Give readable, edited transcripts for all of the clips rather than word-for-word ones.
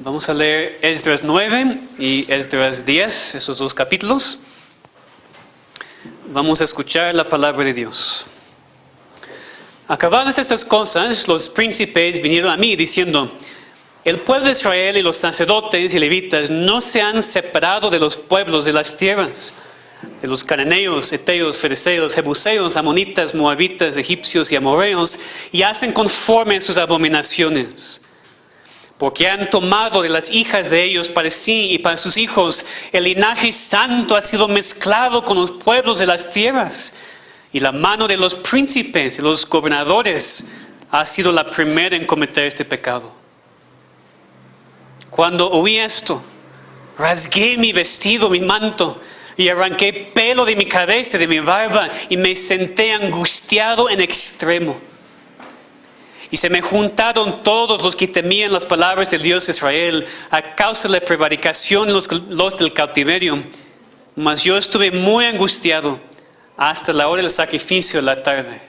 Vamos a leer Esdras 9 y Esdras 10, esos dos capítulos. Vamos a escuchar la palabra de Dios. Acabadas estas cosas, los príncipes vinieron a mí diciendo: el pueblo de Israel y los sacerdotes y levitas no se han separado de los pueblos de las tierras, de los cananeos, heteos, fereceos, jebuseos, amonitas, moabitas, egipcios y amorreos, y hacen conforme a sus abominaciones. Porque han tomado de las hijas de ellos para sí y para sus hijos. El linaje santo ha sido mezclado con los pueblos de las tierras. Y la mano de los príncipes y los gobernadores ha sido la primera en cometer este pecado. Cuando oí esto, rasgué mi vestido, mi manto, y arranqué pelo de mi cabeza, de mi barba, y me senté angustiado en extremo. Y se me juntaron todos los que temían las palabras del Dios de Israel a causa de la prevaricación los del cautiverio. Mas yo estuve muy angustiado hasta la hora del sacrificio de la tarde.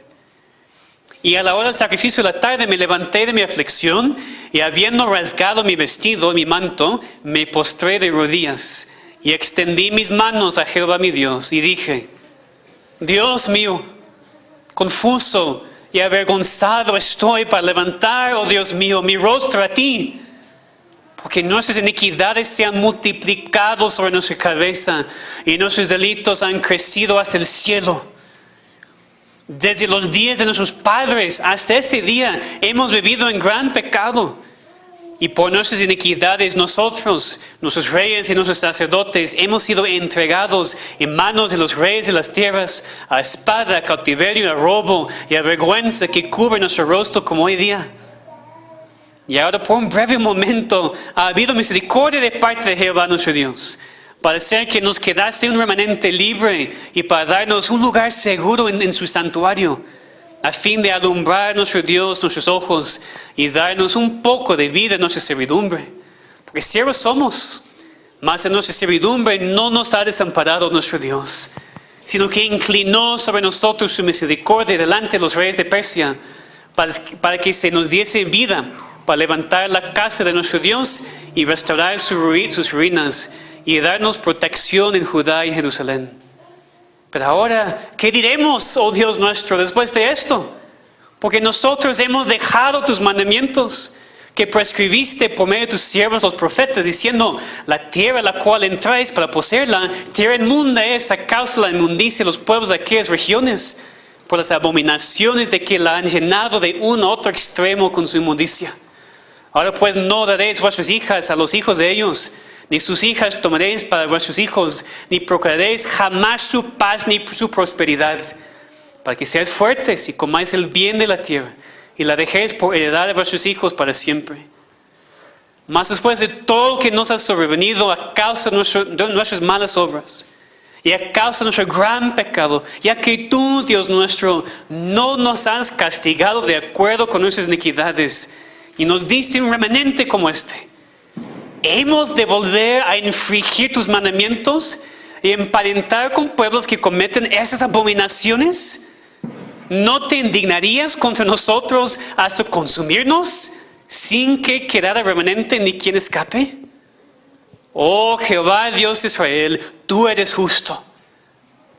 Y a la hora del sacrificio de la tarde me levanté de mi aflicción y habiendo rasgado mi vestido, mi manto, me postré de rodillas y extendí mis manos a Jehová mi Dios y dije: Dios mío, confuso y avergonzado estoy para levantar, oh Dios mío, mi rostro a ti, porque nuestras iniquidades se han multiplicado sobre nuestra cabeza y nuestros delitos han crecido hasta el cielo. Desde los días de nuestros padres hasta este día hemos vivido en gran pecado. Y por nuestras iniquidades nosotros, nuestros reyes y nuestros sacerdotes, hemos sido entregados en manos de los reyes de las tierras, a espada, a cautiverio, a robo y a vergüenza que cubre nuestro rostro como hoy día. Y ahora por un breve momento ha habido misericordia de parte de Jehová nuestro Dios, para hacer que nos quedase un remanente libre y para darnos un lugar seguro en su santuario, a fin de alumbrar nuestro Dios, nuestros ojos, y darnos un poco de vida en nuestra servidumbre. Porque siervos somos, mas en nuestra servidumbre no nos ha desamparado nuestro Dios, sino que inclinó sobre nosotros su misericordia delante de los reyes de Persia, para que se nos diese vida, para levantar la casa de nuestro Dios y restaurar sus ruinas, y darnos protección en Judá y Jerusalén. Pero ahora, ¿qué diremos, oh Dios nuestro, después de esto? Porque nosotros hemos dejado tus mandamientos, que prescribiste por medio de tus siervos los profetas, diciendo: la tierra a la cual entráis para poseerla, tierra inmunda es a causa de la inmundicia de los pueblos de aquellas regiones, por las abominaciones de que la han llenado de un a otro extremo con su inmundicia. Ahora pues no daréis vuestras hijas a los hijos de ellos, ni sus hijas tomaréis para vuestros hijos, ni procuraréis jamás su paz ni su prosperidad, para que seáis fuertes y comáis el bien de la tierra, y la dejéis por heredad de vuestros hijos para siempre. Mas después de todo lo que nos ha sobrevenido a causa de nuestras malas obras, y a causa de nuestro gran pecado, ya que tú, Dios nuestro, no nos has castigado de acuerdo con nuestras iniquidades, y nos diste un remanente como este, ¿hemos de volver a infringir tus mandamientos y emparentar con pueblos que cometen esas abominaciones? ¿No te indignarías contra nosotros hasta consumirnos sin que quedara remanente ni quien escape? Oh Jehová Dios de Israel, tú eres justo,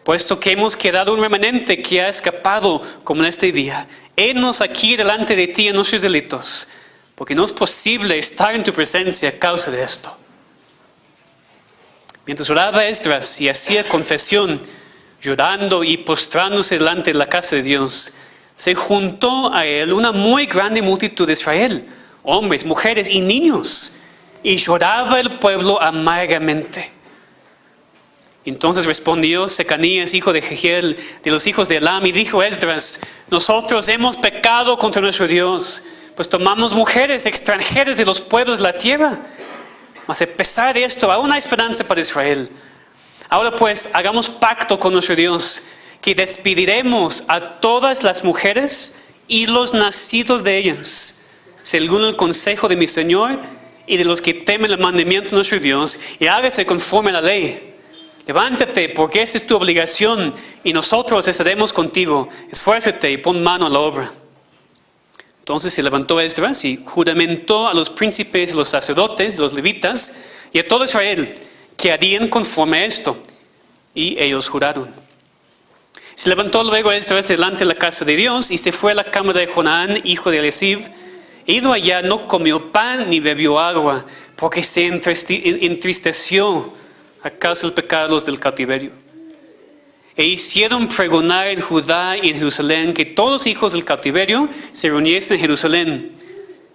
puesto que hemos quedado un remanente que ha escapado como en este día. Henos aquí delante de ti en nuestros delitos, porque no es posible estar en tu presencia a causa de esto. Mientras oraba Esdras y hacía confesión, llorando y postrándose delante de la casa de Dios, se juntó a él una muy grande multitud de Israel, hombres, mujeres y niños, y lloraba el pueblo amargamente. Entonces respondió Secanías, hijo de Jehiel, de los hijos de Elam, y dijo a Esdras: nosotros hemos pecado contra nuestro Dios, pues tomamos mujeres extranjeras de los pueblos de la tierra. Mas a pesar de esto, aún hay esperanza para Israel. Ahora pues, hagamos pacto con nuestro Dios, que despediremos a todas las mujeres y los nacidos de ellas, según el consejo de mi Señor y de los que temen el mandamiento de nuestro Dios, y hágase conforme a la ley. Levántate, porque esa es tu obligación, y nosotros estaremos contigo. Esfuérzate y pon mano a la obra. Entonces se levantó Esdras y juramentó a los príncipes, los sacerdotes, los levitas y a todo Israel que harían conforme a esto. Y ellos juraron. Se levantó luego Esdras delante de la casa de Dios y se fue a la cámara de Jonaán, hijo de Eliasib. Ido allá no comió pan ni bebió agua, porque se entristeció a causa del pecado de los del cautiverio. E hicieron pregonar en Judá y en Jerusalén que todos los hijos del cautiverio se reuniesen en Jerusalén,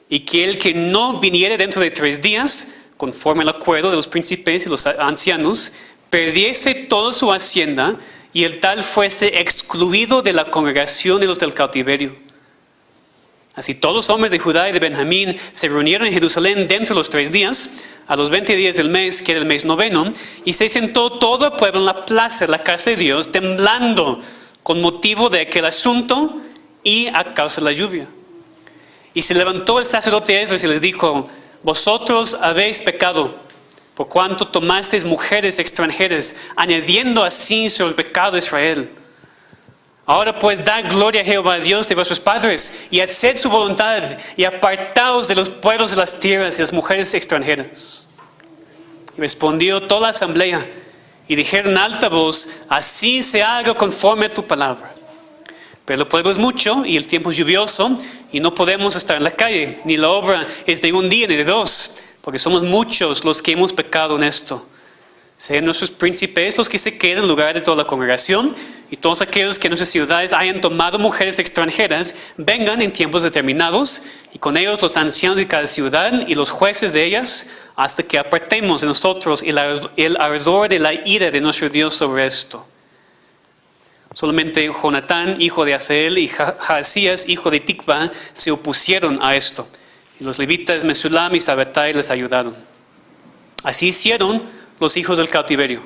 y que el que no viniere dentro de 3 días, conforme al acuerdo de los príncipes y los ancianos, perdiese toda su hacienda, y el tal fuese excluido de la congregación de los del cautiverio. Así todos los hombres de Judá y de Benjamín se reunieron en Jerusalén dentro de los 3 días, a los 20 días del mes, que era el mes noveno, y se sentó todo el pueblo en la plaza de la casa de Dios, temblando con motivo de aquel asunto y a causa de la lluvia. Y se levantó el sacerdote Esdras y les dijo: vosotros habéis pecado, por cuanto tomasteis mujeres extranjeras, añadiendo así sobre el pecado de Israel. Ahora pues dad gloria a Jehová Dios de vuestros padres, y haced su voluntad, y apartaos de los pueblos de las tierras y las mujeres extranjeras. Y respondió toda la asamblea, y dijeron en alta voz: así se haga conforme a tu palabra. Pero el pueblo es mucho, y el tiempo es lluvioso, y no podemos estar en la calle, ni la obra es de 1 día ni de 2, porque somos muchos los que hemos pecado en esto. Sean nuestros príncipes los que se queden en lugar de toda la congregación, y todos aquellos que en nuestras ciudades hayan tomado mujeres extranjeras, vengan en tiempos determinados, y con ellos los ancianos de cada ciudad y los jueces de ellas, hasta que apartemos de nosotros el ardor de la ira de nuestro Dios sobre esto. Solamente Jonatán, hijo de Asael, y Jaasías, hijo de Tikva, se opusieron a esto, y los levitas Mesulam y Sabetai les ayudaron. Así hicieron los hijos del cautiverio.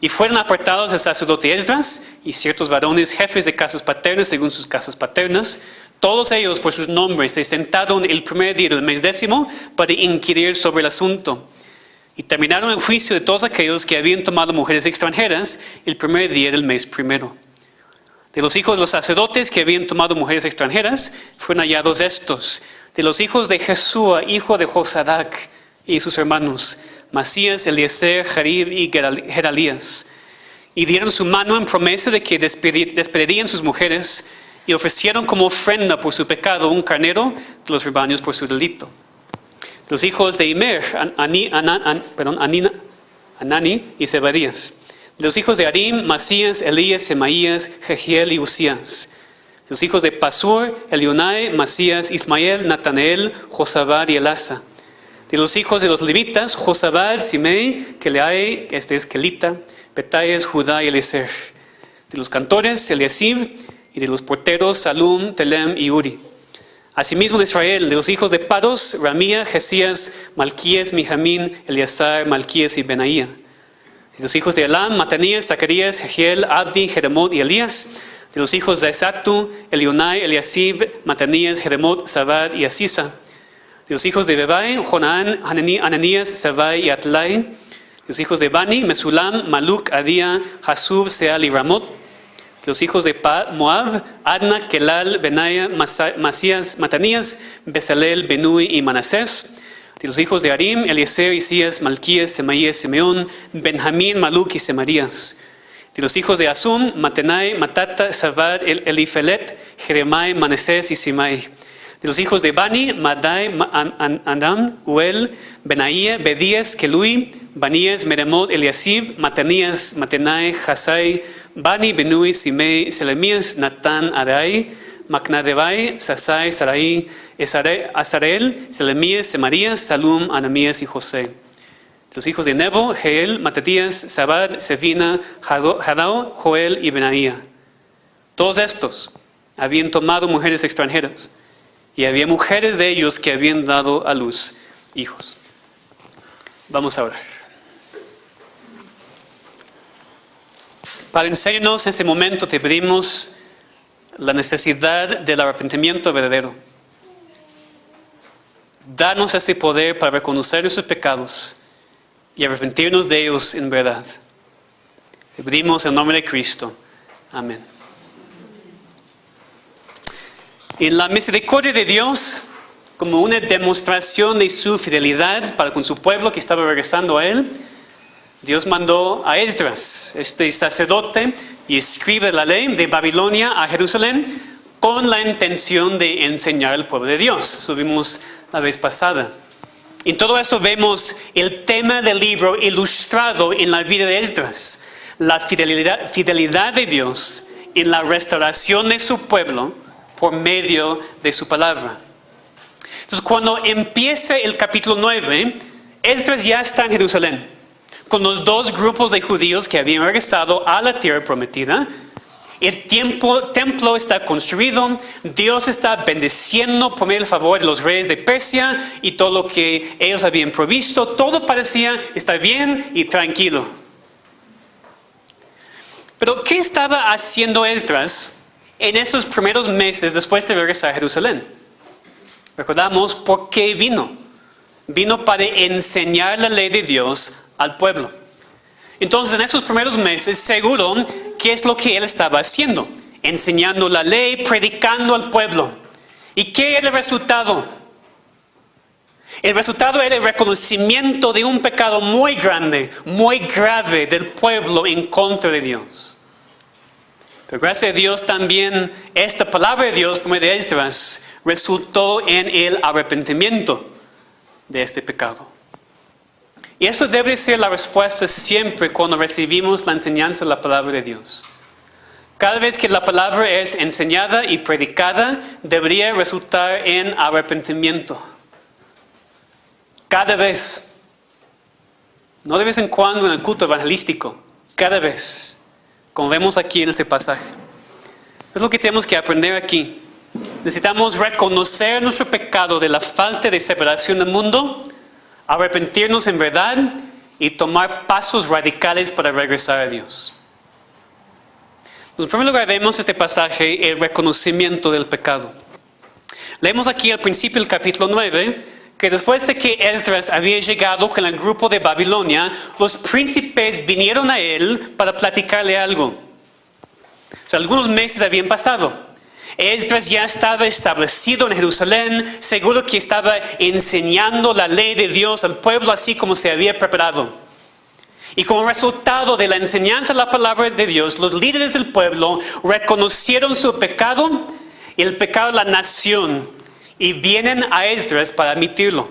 Y fueron apartados el sacerdote Esdras y ciertos varones jefes de casas paternas según sus casas paternas. Todos ellos por sus nombres se sentaron el primer día del mes 10 para inquirir sobre el asunto. Y terminaron el juicio de todos aquellos que habían tomado mujeres extranjeras el primer día del mes 1. De los hijos de los sacerdotes que habían tomado mujeres extranjeras fueron hallados estos. De los hijos de Jesúa, hijo de Josadac, y sus hermanos Masías, Eliezer, Jarib y Gedalías, y dieron su mano en promesa de que despedirían sus mujeres, y ofrecieron como ofrenda por su pecado un carnero de los rebaños por su delito. Los hijos de Imer, Anani y Zebadías. Los hijos de Arim, Masías, Elías, Semaías, Jehiel y Usías. Los hijos de Pasur, Elionai, Masías, Ismael, Nataneel, Josabad y Elasa. De los hijos de los levitas, Josabad, Simei, Keleai, este es Kelita, Petayes, Judá y Eliezer. De los cantores, Eliasib, y de los porteros, Salum, Telem y Uri. Asimismo de Israel, de los hijos de Paros, Ramía, Jesías, Malquías, Mijamín, Eleazar, Malquías y Benaía. De los hijos de Elam, Matanías, Zacarías, Jehiel, Abdi, Jeremot y Elías. De los hijos de Esatu, Elionai, Eliasib, Matanías, Jeremot, Zabad y Asisa. De los hijos de Bebai, Jonán, Ananías, Sabai y Atlai. De los hijos de Bani, Mesulam, Maluk, Adía, Hasub, Seal y Ramot. De los hijos de Moab, Adna, Kelal, Benaya, Masías, Matanías, Bezalel, Benui y Manasés. De los hijos de Arim, Eliezer, Isías, Malquías, Semaías, Simeón, Benjamín, Maluk y Semarías. De los hijos de Asum, Matenai, Matata, Sabad, Elifelet, Jeremai, Manasés y Simai. De los hijos de Bani, Madai, Adam, Uel, Benaía, Bedías, Kelui, Banías, Meremot, Eliasib, Matanías, Matenai, Hasai, Bani, Benui, Simei, Selemías, Natán, Adai, Macnadebai, Sasai, Sarai, Azarel, Selemías, Semarías, Salum, Anamías y José. Los hijos de Nebo, Jeel, Matatías, Sabad, Sefina, Hadao, Joel y Benaía. Todos estos habían tomado mujeres extranjeras, y había mujeres de ellos que habían dado a luz hijos. Vamos a orar. Padre, enséñanos en este momento, te pedimos la necesidad del arrepentimiento verdadero. Danos ese poder para reconocer nuestros pecados y arrepentirnos de ellos en verdad. Te pedimos en nombre de Cristo. Amén. En la misericordia de Dios, como una demostración de su fidelidad para con su pueblo que estaba regresando a Él, Dios mandó a Esdras, este sacerdote y escriba de la ley, de Babilonia a Jerusalén, con la intención de enseñar al pueblo de Dios. Eso vimos la vez pasada. En todo esto vemos el tema del libro ilustrado en la vida de Esdras, la fidelidad de Dios en la restauración de su pueblo por medio de su palabra. Entonces, cuando empieza el capítulo 9, Esdras ya está en Jerusalén, con los dos grupos de judíos que habían regresado a la tierra prometida. El templo está construido, Dios está bendeciendo por medio del favor de los reyes de Persia y todo lo que ellos habían provisto. Todo parecía estar bien y tranquilo. Pero ¿qué estaba haciendo Esdras en esos primeros meses después de regresar a Jerusalén? Recordamos por qué vino. Vino para enseñar la ley de Dios al pueblo. Entonces, en esos primeros meses, seguro, ¿qué es lo que él estaba haciendo? Enseñando la ley, predicando al pueblo. ¿Y qué era el resultado? El resultado era el reconocimiento de un pecado muy grande, muy grave del pueblo en contra de Dios. Pero gracias a Dios también esta palabra de Dios por medio de Esdras resultó en el arrepentimiento de este pecado. Y eso debe ser la respuesta siempre cuando recibimos la enseñanza de la palabra de Dios. Cada vez que la palabra es enseñada y predicada, debería resultar en arrepentimiento. Cada vez. No de vez en cuando en el culto evangelístico. Cada vez. Como vemos aquí en este pasaje. Es lo que tenemos que aprender aquí. Necesitamos reconocer nuestro pecado de la falta de separación del mundo, arrepentirnos en verdad y tomar pasos radicales para regresar a Dios. En primer lugar vemos este pasaje, el reconocimiento del pecado. Leemos aquí al principio del capítulo 9, que después de que Esdras había llegado con el grupo de Babilonia, los príncipes vinieron a él para platicarle algo. O sea, algunos meses habían pasado. Esdras ya estaba establecido en Jerusalén, seguro que estaba enseñando la ley de Dios al pueblo así como se había preparado. Y como resultado de la enseñanza de la palabra de Dios, los líderes del pueblo reconocieron su pecado y el pecado de la nación y vienen a Esdras para admitirlo.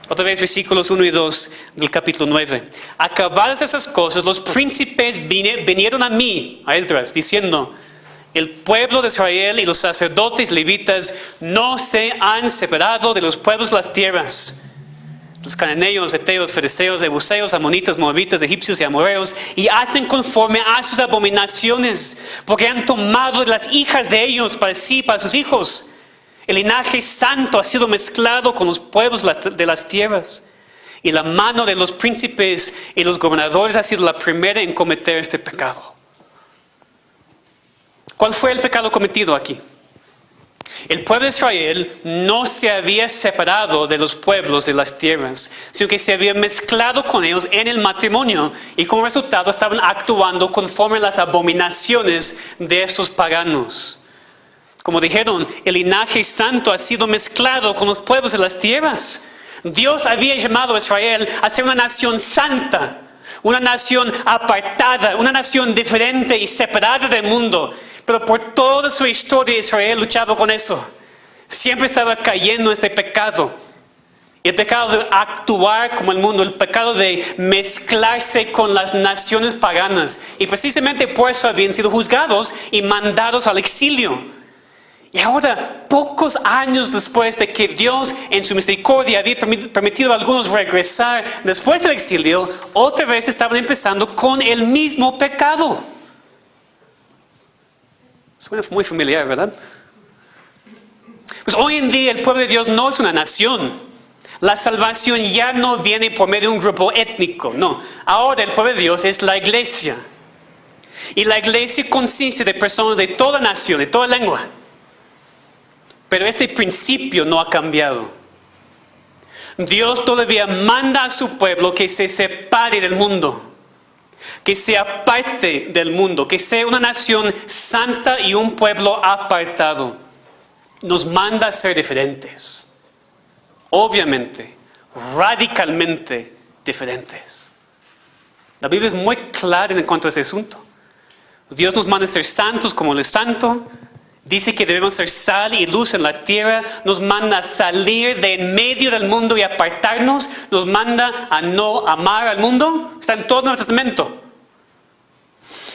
Otra vez versículos 1 y 2 del capítulo 9. Acabadas esas cosas, los príncipes vinieron a mí, a Esdras, diciendo: el pueblo de Israel y los sacerdotes levitas no se han separado de los pueblos de las tierras. Los cananeos, heteos, fereceos, jebuseos, amonitas, moabitas, egipcios y amorreos, y hacen conforme a sus abominaciones, porque han tomado de las hijas de ellos para sí, para sus hijos. El linaje santo ha sido mezclado con los pueblos de las tierras, y la mano de los príncipes y los gobernadores ha sido la primera en cometer este pecado. ¿Cuál fue el pecado cometido aquí? El pueblo de Israel no se había separado de los pueblos de las tierras, sino que se había mezclado con ellos en el matrimonio y como resultado estaban actuando conforme a las abominaciones de estos paganos. Como dijeron, el linaje santo ha sido mezclado con los pueblos de las tierras. Dios había llamado a Israel a ser una nación santa, una nación apartada, una nación diferente y separada del mundo. Pero por toda su historia Israel luchaba con eso. Siempre estaba cayendo en este pecado. El pecado de actuar como el mundo, el pecado de mezclarse con las naciones paganas. Y precisamente por eso habían sido juzgados y mandados al exilio. Y ahora, pocos años después de que Dios en su misericordia había permitido a algunos regresar después del exilio, otra vez estaban empezando con el mismo pecado. Suena muy familiar, ¿verdad? Pues hoy en día el pueblo de Dios no es una nación. La salvación ya no viene por medio de un grupo étnico, no. Ahora el pueblo de Dios es la iglesia. Y la iglesia consiste de personas de toda nación, de toda lengua. Pero este principio no ha cambiado. Dios todavía manda a su pueblo que se separe del mundo. Que sea parte del mundo, que sea una nación santa y un pueblo apartado. nos manda a ser diferentes. Obviamente, radicalmente diferentes. La Biblia es muy clara en cuanto a ese asunto. Dios nos manda a ser santos como Él es santo. Dice que debemos ser sal y luz en la tierra. Nos manda a salir de en medio del mundo y apartarnos. Nos manda a no amar al mundo. Está en todo el Nuevo Testamento.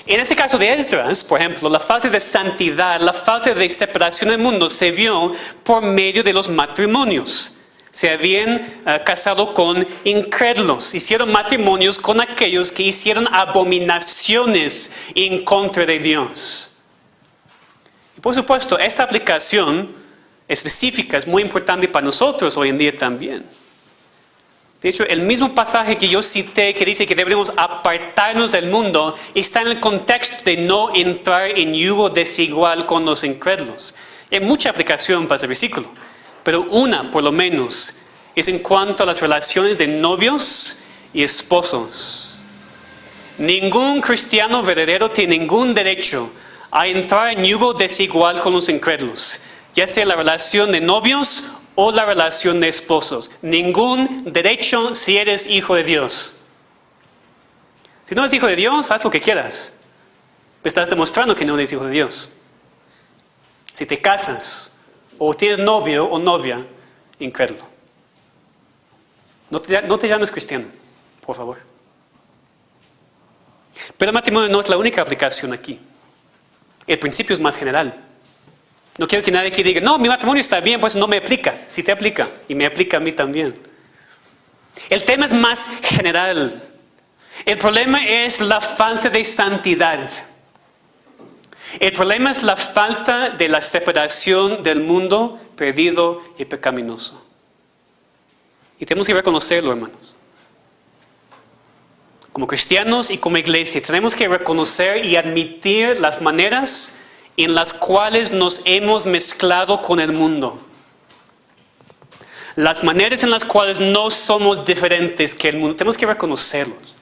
En este caso de Esdras, por ejemplo, la falta de santidad, la falta de separación del mundo se vio por medio de los matrimonios. Se habían casado con incrédulos, hicieron matrimonios con aquellos que hicieron abominaciones en contra de Dios. Y por supuesto, esta aplicación específica es muy importante para nosotros hoy en día también. De hecho, el mismo pasaje que yo cité que dice que deberíamos apartarnos del mundo está en el contexto de no entrar en yugo desigual con los incrédulos. Hay mucha aplicación para ese versículo, pero una por lo menos es en cuanto a las relaciones de novios y esposos. Ningún cristiano verdadero tiene ningún derecho a entrar en yugo desigual con los incrédulos, ya sea la relación de novios o la relación de esposos. Ningún derecho si eres hijo de Dios. Si no eres hijo de Dios, haz lo que quieras. Estás demostrando que no eres hijo de Dios. Si te casas o tienes novio o novia, incrédulo. No te llames cristiano, por favor. Pero el matrimonio no es la única aplicación aquí. El principio es más general. No quiero que nadie aquí diga, no, mi matrimonio está bien, pues no me aplica. Sí te aplica, y me aplica a mí también. El tema es más general. El problema es la falta de santidad. El problema es la falta de la separación del mundo perdido y pecaminoso. Y tenemos que reconocerlo, hermanos. Como cristianos y como iglesia, tenemos que reconocer y admitir las maneras en las cuales nos hemos mezclado con el mundo. Las maneras en las cuales no somos diferentes que el mundo. Tenemos que reconocerlos.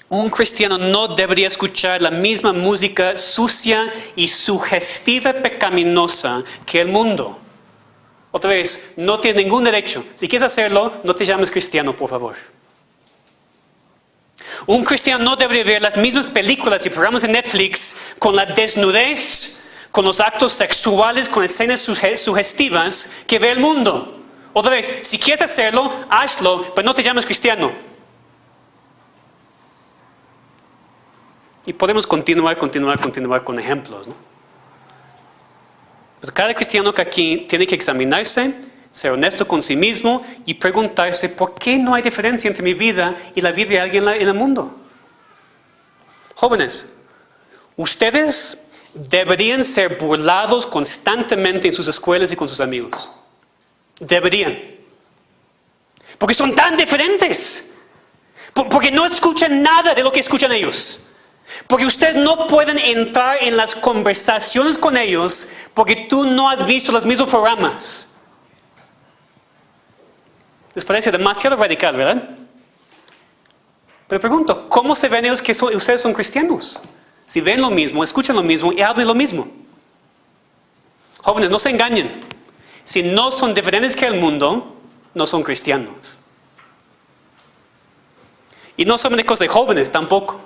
Un cristiano no debería escuchar la misma música sucia y sugestiva y pecaminosa que el mundo. Otra vez, no tienes ningún derecho. Si quieres hacerlo, no te llames cristiano, por favor. Un cristiano no debería ver las mismas películas y programas de Netflix con la desnudez, con los actos sexuales, con escenas sugestivas que ve el mundo. Otra vez, si quieres hacerlo, hazlo, pero no te llames cristiano. Y podemos continuar con ejemplos, ¿no? Pero cada cristiano que aquí tiene que examinarse, ser honesto con sí mismo y preguntarse ¿por qué no hay diferencia entre mi vida y la vida de alguien en el mundo? Jóvenes, ustedes deberían ser burlados constantemente en sus escuelas y con sus amigos. Deberían. Porque son tan diferentes. Porque no escuchan nada de lo que escuchan ellos. Porque ustedes no pueden entrar en las conversaciones con ellos porque tú no has visto los mismos programas. Les parece demasiado radical, ¿verdad? Pero pregunto, ¿cómo se ven ellos que ustedes son cristianos? Si ven lo mismo, escuchan lo mismo y hablan lo mismo. Jóvenes, no se engañen. Si no son diferentes que el mundo, no son cristianos. Y no solamente cosas de jóvenes tampoco.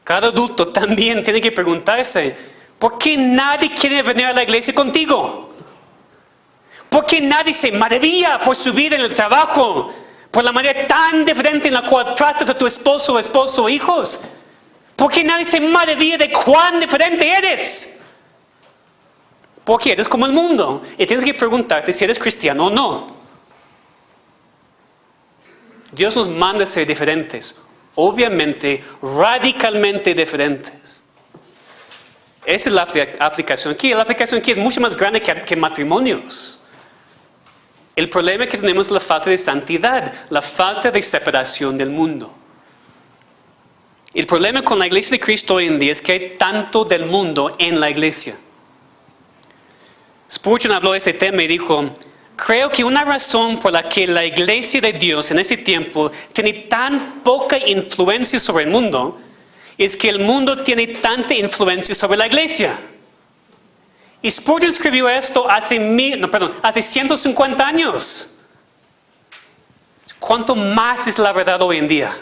Cada adulto también tiene que preguntarse, ¿por qué nadie quiere venir a la iglesia contigo? ¿Por qué nadie se maravilla por su vida en el trabajo? Por la manera tan diferente en la cual tratas a tu esposo o hijos. ¿Por qué nadie se maravilla de cuán diferente eres? Porque eres como el mundo. Y tienes que preguntarte si eres cristiano o no. Dios nos manda a ser diferentes. Obviamente, radicalmente diferentes. Esa es la aplicación aquí. La aplicación aquí es mucho más grande que matrimonios. El problema que tenemos es la falta de santidad, la falta de separación del mundo. El problema con la iglesia de Cristo hoy en día es que hay tanto del mundo en la iglesia. Spurgeon habló de este tema y dijo, creo que una razón por la que la iglesia de Dios en este tiempo tiene tan poca influencia sobre el mundo es que el mundo tiene tanta influencia sobre la iglesia. Y Spurgeon escribió esto hace 150 años. ¿Cuánto más es la verdad hoy en día?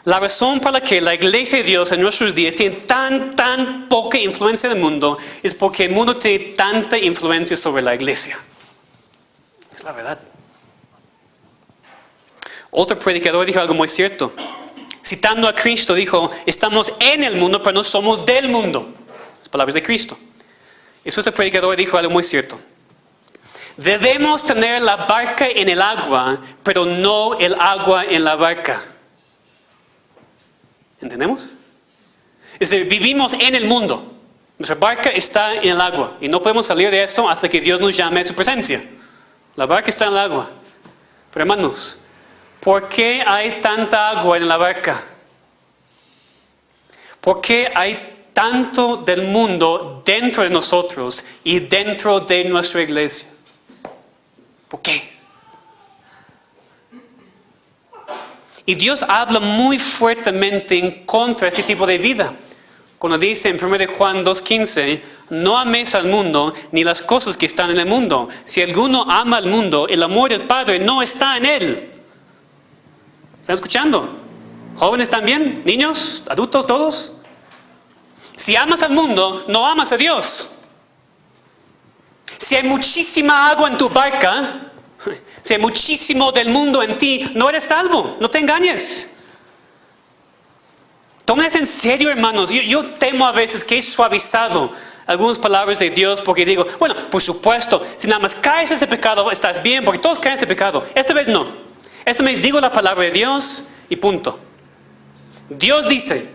La razón por la que la iglesia de Dios en nuestros días tiene tan poca influencia en el mundo es porque el mundo tiene tanta influencia sobre la iglesia. Es la verdad. Otro predicador dijo algo muy cierto. Citando a Cristo dijo, estamos en el mundo pero no somos del mundo. Las palabras de Cristo. Después el predicador dijo algo muy cierto. Debemos tener la barca en el agua, pero no el agua en la barca. ¿Entendemos? Es decir, vivimos en el mundo. Nuestra barca está en el agua. Y no podemos salir de eso hasta que Dios nos llame a su presencia. La barca está en el agua. Pero hermanos, ¿por qué hay tanta agua en la barca? ¿Por qué hay tanto del mundo dentro de nosotros y dentro de nuestra iglesia? ¿Por qué? Y Dios habla muy fuertemente en contra de ese tipo de vida. Cuando dice en 1 Juan 2:15, no améis al mundo ni las cosas que están en el mundo. Si alguno ama al mundo, el amor del Padre no está en él. ¿Están escuchando? ¿Jóvenes también? ¿Niños? ¿Adultos? ¿Todos? Si amas al mundo, no amas a Dios. Si hay muchísima agua en tu barca, si hay muchísimo del mundo en ti, no eres salvo, no te engañes. Tomen eso en serio, hermanos. Yo temo a veces que he suavizado algunas palabras de Dios porque digo, bueno, por supuesto, si nada más caes en ese pecado, estás bien, porque todos caen en ese pecado. Esta vez no. Esta vez digo la palabra de Dios y punto. Dios dice,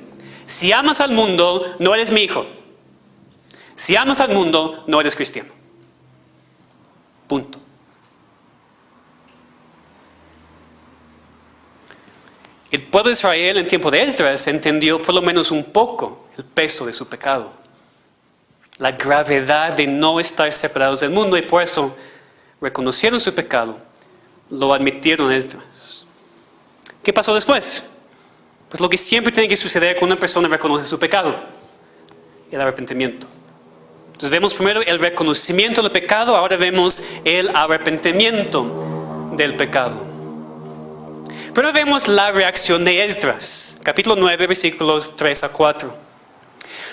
si amas al mundo, no eres mi hijo. Si amas al mundo, no eres cristiano. Punto. El pueblo de Israel en tiempo de Esdras entendió por lo menos un poco el peso de su pecado. La gravedad de no estar separados del mundo y por eso reconocieron su pecado, lo admitieron a Esdras. ¿Qué pasó después? Pues lo que siempre tiene que suceder cuando una persona reconoce su pecado, el arrepentimiento. Entonces vemos primero el reconocimiento del pecado, ahora vemos el arrepentimiento del pecado. Pero vemos la reacción de Esdras, capítulo 9, versículos 3 a 4.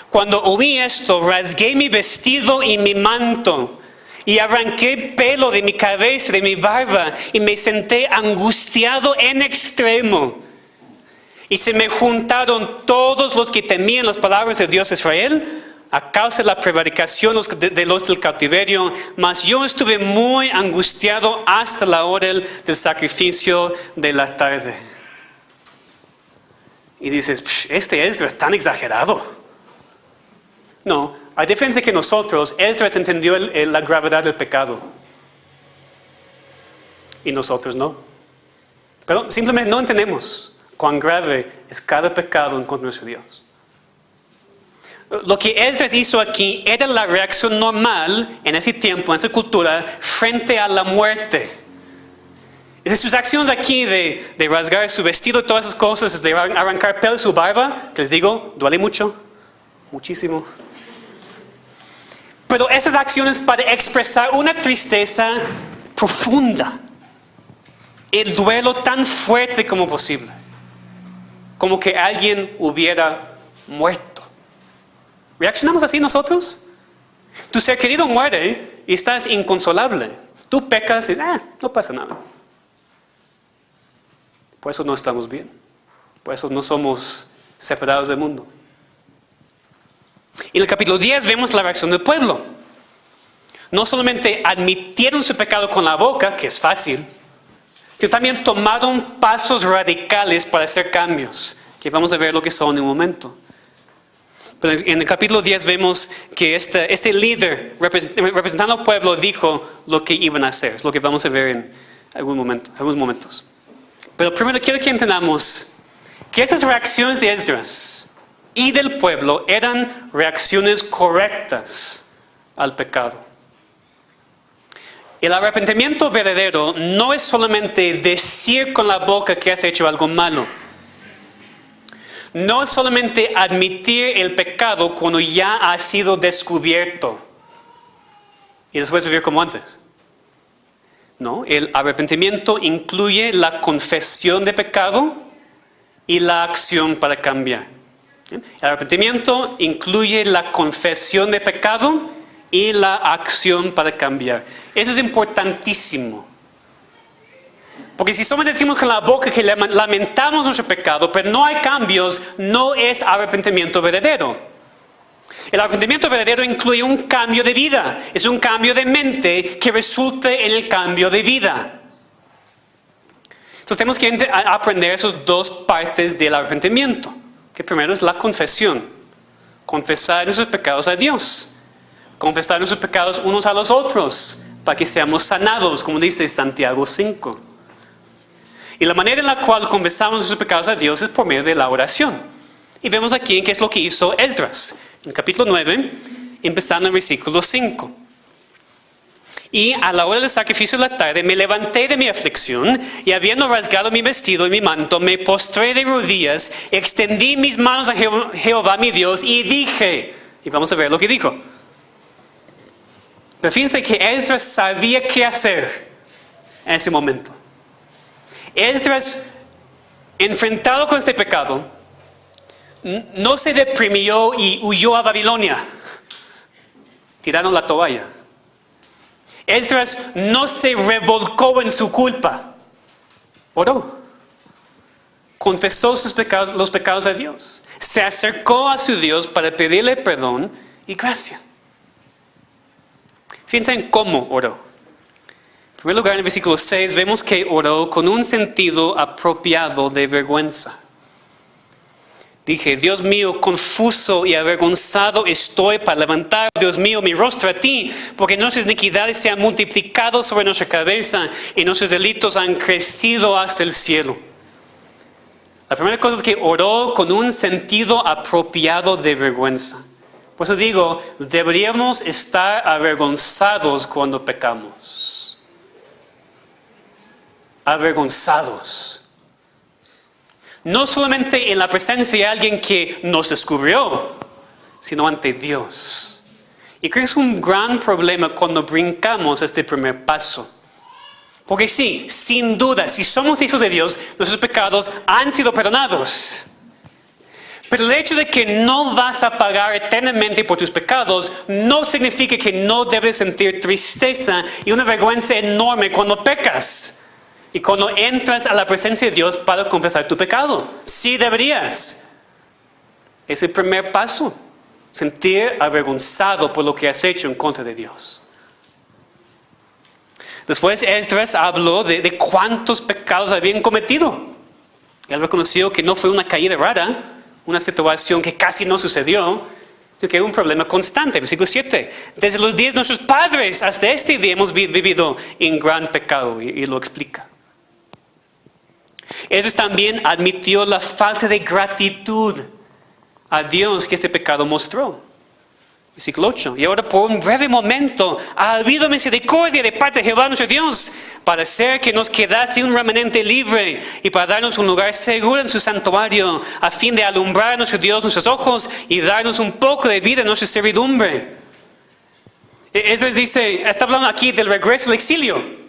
Cuando oí esto, rasgué mi vestido y mi manto, y arranqué pelo de mi cabeza, de mi barba, y me senté angustiado en extremo. Y se me juntaron todos los que temían las palabras de Dios de Israel, a causa de la prevaricación de los del cautiverio, mas yo estuve muy angustiado hasta la hora del sacrificio de la tarde. Y dices, este Esdras es tan exagerado. No, a diferencia que nosotros, Esdras entendió la gravedad del pecado. Y nosotros no. Pero simplemente no entendemos cuán grave es cada pecado en contra de nuestro Dios. Lo que Esdras hizo aquí era la reacción normal en ese tiempo, en esa cultura, frente a la muerte. Es decir, sus acciones aquí de rasgar su vestido y todas esas cosas, de arrancar pelo de su barba, que les digo, duele mucho, muchísimo. Pero esas acciones para expresar una tristeza profunda, el duelo tan fuerte como posible, como que alguien hubiera muerto. ¿Reaccionamos así nosotros? Tu ser querido muere y estás inconsolable. Tú pecas y no pasa nada. Por eso no estamos bien. Por eso no somos separados del mundo. Y en el capítulo 10 vemos la reacción del pueblo. No solamente admitieron su pecado con la boca, que es fácil, sino también tomaron pasos radicales para hacer cambios, que vamos a ver lo que son en un momento. Pero en el capítulo 10 vemos que este líder, representando al pueblo, dijo lo que iban a hacer. Es lo que vamos a ver en algunos momentos. Pero primero quiero que entendamos que esas reacciones de Esdras y del pueblo eran reacciones correctas al pecado. El arrepentimiento verdadero no es solamente decir con la boca que has hecho algo malo. no es solamente admitir el pecado cuando ya ha sido descubierto y después vivir como antes. No, el arrepentimiento incluye la confesión de pecado y la acción para cambiar. El arrepentimiento incluye la confesión de pecado y la acción para cambiar. Eso es importantísimo. Porque si solamente decimos con la boca que lamentamos nuestro pecado, pero no hay cambios, no es arrepentimiento verdadero. El arrepentimiento verdadero incluye un cambio de vida. Es un cambio de mente que resulte en el cambio de vida. Entonces tenemos que aprender esas dos partes del arrepentimiento. Que primero es la confesión. Confesar nuestros pecados a Dios. Confesar nuestros pecados unos a los otros para que seamos sanados, como dice Santiago 5. Y la manera en la cual confesamos nuestros pecados a Dios es por medio de la oración. Y vemos aquí qué es lo que hizo Esdras. En el capítulo 9, empezando en el versículo 5. Y a la hora del sacrificio de la tarde me levanté de mi aflicción y habiendo rasgado mi vestido y mi manto, me postré de rodillas, extendí mis manos a Jehová mi Dios y dije, y vamos a ver lo que dijo. Pero fíjense que Esdras sabía qué hacer en ese momento. Esdras, enfrentado con este pecado, no se deprimió y huyó a Babilonia. Tiraron la toalla. Esdras no se revolcó en su culpa. Oró. Confesó sus pecados, los pecados a Dios. Se acercó a su Dios para pedirle perdón y gracia. Fíjense en cómo oró. En primer lugar, en el versículo 6, vemos que oró con un sentido apropiado de vergüenza. Dije, Dios mío, confuso y avergonzado estoy para levantar, Dios mío, mi rostro a ti, porque nuestras iniquidades se han multiplicado sobre nuestra cabeza y nuestros delitos han crecido hasta el cielo. La primera cosa es que oró con un sentido apropiado de vergüenza. Por eso digo, deberíamos estar avergonzados cuando pecamos. Avergonzados. No solamente en la presencia de alguien que nos descubrió, sino ante Dios. Y creo que es un gran problema cuando brincamos este primer paso. Porque sí, sin duda, si somos hijos de Dios, nuestros pecados han sido perdonados. Pero el hecho de que no vas a pagar eternamente por tus pecados no significa que no debes sentir tristeza y una vergüenza enorme cuando pecas. Y cuando entras a la presencia de Dios para confesar tu pecado. Sí deberías. Es el primer paso. Sentir avergonzado por lo que has hecho en contra de Dios. Después Esdras habló de cuántos pecados habían cometido. Él reconoció que no fue una caída rara, una situación que casi no sucedió, sino que era un problema constante. Versículo 7. Desde los días de nuestros padres hasta este día hemos vivido en gran pecado. Y lo explica. Esdras también admitió la falta de gratitud a Dios que este pecado mostró. Versículo 8. Y ahora por un breve momento ha habido misericordia de parte de Jehová nuestro Dios para hacer que nos quedase un remanente libre y para darnos un lugar seguro en su santuario a fin de alumbrar a nuestro Dios nuestros ojos y darnos un poco de vida en nuestra servidumbre. Esdras dice, está hablando aquí del regreso al exilio.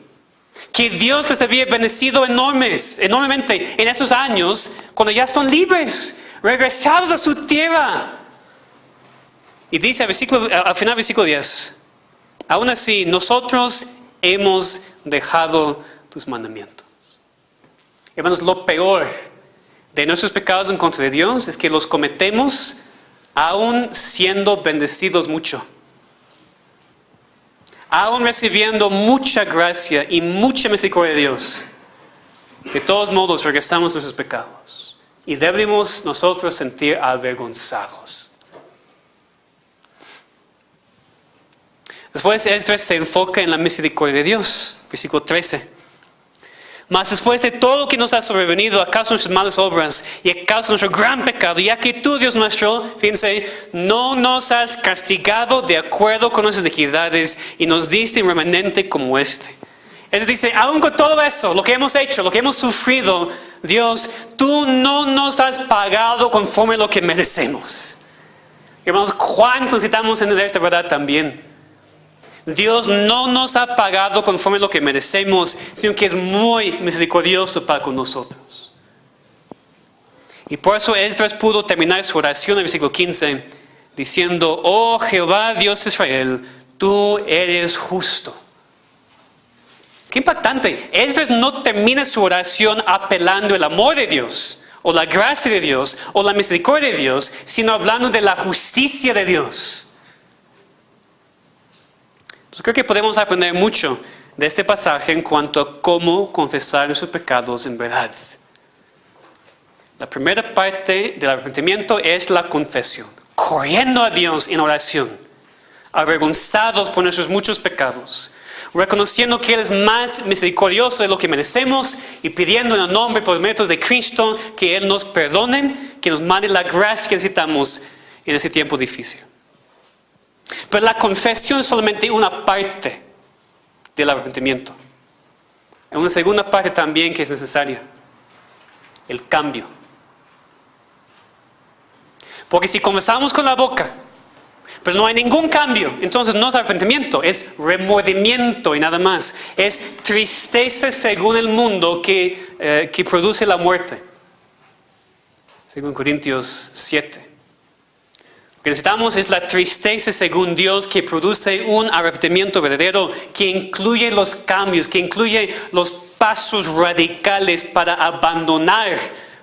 Que Dios les había bendecido enormemente en esos años, cuando ya son libres, regresados a su tierra. Y dice al final del versículo 10, aún así nosotros hemos dejado tus mandamientos. Hermanos, lo peor de nuestros pecados en contra de Dios es que los cometemos aún siendo bendecidos mucho. Aún recibiendo mucha gracia y mucha misericordia de Dios, de todos modos regresamos a nuestros pecados. Y debemos nosotros sentir avergonzados. Después Esdras se enfoca en la misericordia de Dios. Versículo 13. Mas después de todo lo que nos ha sobrevenido a causa de nuestras malas obras y a causa de nuestro gran pecado, ya que tú, Dios nuestro, fíjense, no nos has castigado de acuerdo con nuestras iniquidades y nos diste un remanente como este. Él dice, aún con todo eso, lo que hemos hecho, lo que hemos sufrido, Dios, tú no nos has pagado conforme a lo que merecemos. Hermanos, ¿cuánto necesitamos entender esta verdad también? Dios no nos ha pagado conforme a lo que merecemos, sino que es muy misericordioso para con nosotros. Y por eso Esdras pudo terminar su oración en el versículo 15 diciendo, oh Jehová Dios de Israel, tú eres justo. Qué impactante. Esdras no termina su oración apelando el amor de Dios, o la gracia de Dios, o la misericordia de Dios, sino hablando de la justicia de Dios. Entonces creo que podemos aprender mucho de este pasaje en cuanto a cómo confesar nuestros pecados en verdad. La primera parte del arrepentimiento es la confesión, corriendo a Dios en oración, avergonzados por nuestros muchos pecados, reconociendo que Él es más misericordioso de lo que merecemos y pidiendo en el nombre por méritos de Cristo que Él nos perdone, que nos mande la gracia que necesitamos en ese tiempo difícil. Pero la confesión es solamente una parte del arrepentimiento. Hay una segunda parte también que es necesaria, el cambio. Porque si confesamos con la boca, pero no hay ningún cambio, entonces no es arrepentimiento, es remordimiento y nada más. Es tristeza según el mundo que produce la muerte. Según Corintios 7. Lo que necesitamos es la tristeza según Dios que produce un arrepentimiento verdadero, que incluye los cambios, que incluye los pasos radicales para abandonar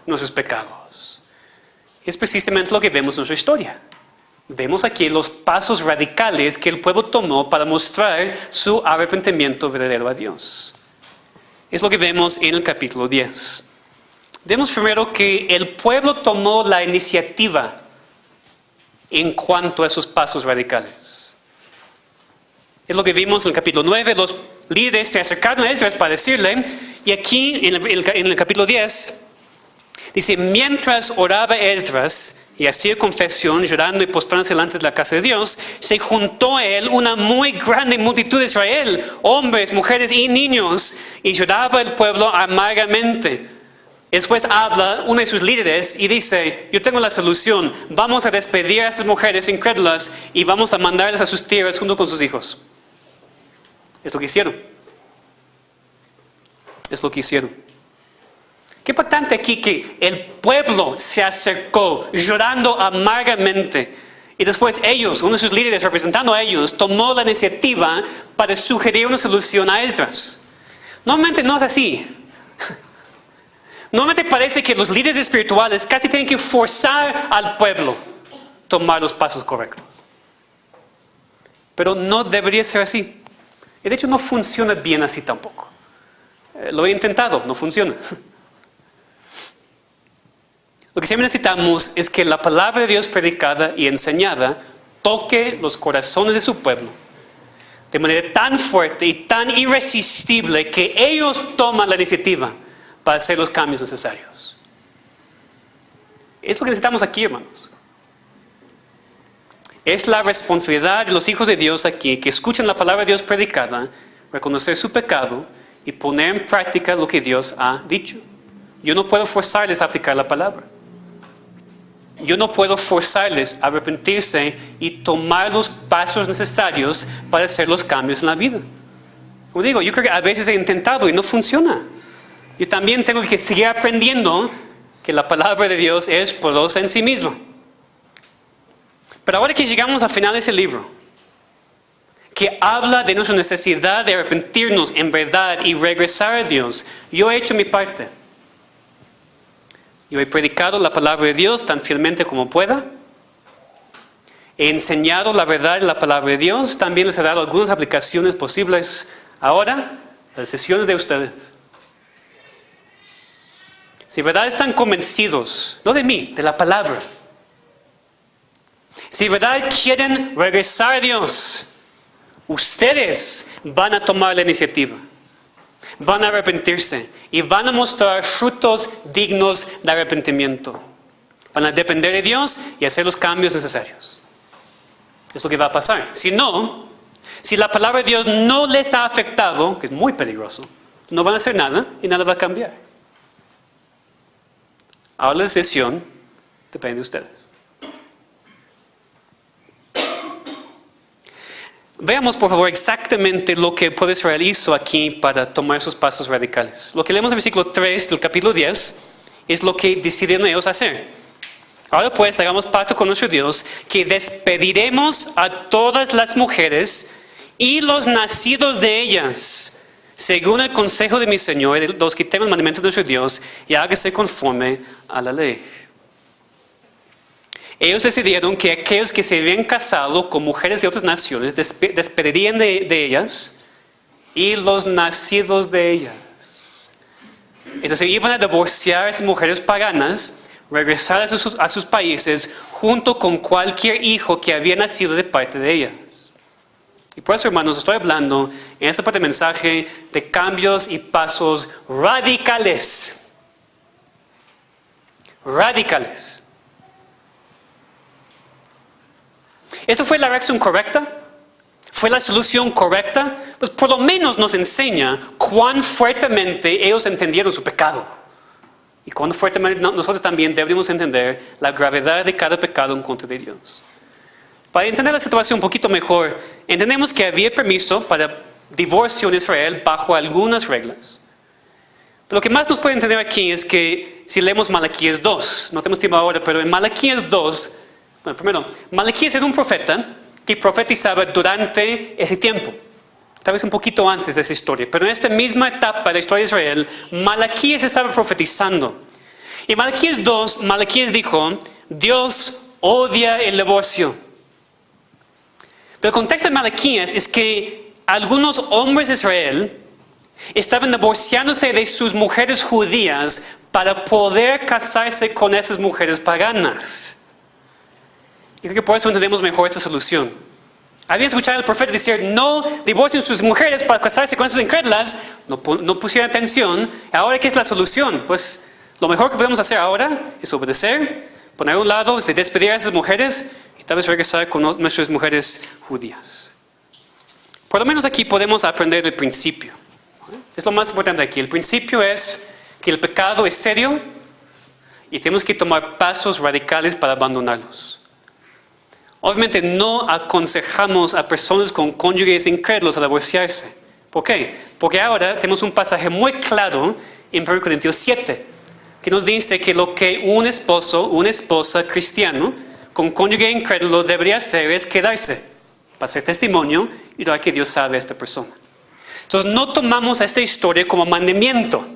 nuestros pecados. Es precisamente lo que vemos en nuestra historia. Vemos aquí los pasos radicales que el pueblo tomó para mostrar su arrepentimiento verdadero a Dios. Es lo que vemos en el capítulo 10. Vemos primero que el pueblo tomó la iniciativa en cuanto a esos pasos radicales. Es lo que vimos en el capítulo 9. Los líderes se acercaron a Esdras para decirle, y aquí en el capítulo 10, dice, mientras oraba Esdras y hacía confesión, llorando y postrándose delante de la casa de Dios, se juntó a él una muy grande multitud de Israel, hombres, mujeres y niños, y lloraba el pueblo amargamente. Después habla uno de sus líderes y dice, yo tengo la solución, vamos a despedir a esas mujeres incrédulas y vamos a mandarlas a sus tierras junto con sus hijos. Es lo que hicieron. Es lo que hicieron. Qué impactante aquí que el pueblo se acercó llorando amargamente y después ellos, uno de sus líderes representando a ellos, tomó la iniciativa para sugerir una solución a Esdras. Normalmente no es así. Normalmente parece que los líderes espirituales casi tienen que forzar al pueblo a tomar los pasos correctos. Pero no debería ser así. Y de hecho no funciona bien así tampoco. Lo he intentado, no funciona. Lo que siempre necesitamos es que la palabra de Dios predicada y enseñada toque los corazones de su pueblo de manera tan fuerte y tan irresistible que ellos toman la iniciativa para hacer los cambios necesarios. Es lo que necesitamos aquí, hermanos. Es la responsabilidad de los hijos de Dios aquí que escuchan la palabra de Dios predicada, reconocer su pecado y poner en práctica lo que Dios ha dicho. Yo no puedo forzarles a aplicar la palabra. Yo no puedo forzarles a arrepentirse y tomar los pasos necesarios para hacer los cambios en la vida. Como digo, yo creo que a veces he intentado y no funciona. Yo también tengo que seguir aprendiendo que la palabra de Dios es poderosa en sí misma. Pero ahora que llegamos al final de ese libro, que habla de nuestra necesidad de arrepentirnos en verdad y regresar a Dios, yo he hecho mi parte. Yo he predicado la palabra de Dios tan fielmente como pueda. He enseñado la verdad de la palabra de Dios. También les he dado algunas aplicaciones posibles. Ahora, las decisiones de ustedes. Si de verdad están convencidos, no de mí, de la palabra. Si de verdad quieren regresar a Dios, ustedes van a tomar la iniciativa. Van a arrepentirse y van a mostrar frutos dignos de arrepentimiento. Van a depender de Dios y hacer los cambios necesarios. Es lo que va a pasar. Si no, Si la palabra de Dios no les ha afectado, que es muy peligroso, no van a hacer nada y nada va a cambiar. Ahora la decisión depende de ustedes. Veamos, por favor, exactamente lo que el pueblo de Israel hizo aquí para tomar esos pasos radicales. Lo que leemos en el versículo 3 del capítulo 10 es lo que decidieron ellos hacer. Ahora pues, hagamos pacto con nuestro Dios, que despediremos a todas las mujeres y los nacidos de ellas, según el consejo de mi Señor, los que temen el mandamiento de nuestro Dios, y hágase conforme a la ley. Ellos decidieron que aquellos que se habían casado con mujeres de otras naciones despedirían de ellas y los nacidos de ellas. Es decir, iban a divorciar a esas mujeres paganas, regresar a sus países junto con cualquier hijo que había nacido de parte de ellas. Y por eso, hermanos, estoy hablando en esta parte del mensaje de cambios y pasos radicales. Radicales. ¿Esto fue la reacción correcta? ¿Fue la solución correcta? Pues por lo menos nos enseña cuán fuertemente ellos entendieron su pecado. Y cuán fuertemente nosotros también deberíamos entender la gravedad de cada pecado en contra de Dios. Para entender la situación un poquito mejor, entendemos que había permiso para divorcio en Israel bajo algunas reglas. Pero lo que más nos puede entender aquí es que si leemos Malaquías 2, no tenemos tiempo ahora, pero en Malaquías 2, bueno, primero, Malaquías era un profeta que profetizaba durante ese tiempo. Tal vez un poquito antes de esa historia. Pero en esta misma etapa de la historia de Israel, Malaquías estaba profetizando. Y en Malaquías 2, Malaquías dijo, Dios odia el divorcio. Pero el contexto de Malaquías es que algunos hombres de Israel estaban divorciándose de sus mujeres judías para poder casarse con esas mujeres paganas. Y creo que por eso entendemos mejor esta solución. Había escuchado al profeta decir, no divorcien sus mujeres para casarse con esas incrédulas. No pusieron atención. Ahora, ¿qué es la solución? Pues lo mejor que podemos hacer ahora es obedecer, poner a un lado, es de despedir a esas mujeres y tal vez regresar con nuestras mujeres judías. Por lo menos aquí podemos aprender el principio. Es lo más importante aquí. El principio es que el pecado es serio y tenemos que tomar pasos radicales para abandonarlos. Obviamente no aconsejamos a personas con cónyuges incrédulos a divorciarse. ¿Por qué? Porque ahora tenemos un pasaje muy claro en 1 Corintios 7 que nos dice que lo que un esposo, una esposa cristiano con cónyuge incrédulo debería hacer es quedarse para hacer testimonio y dar que Dios sabe a esta persona. Entonces no tomamos esta historia como mandamiento.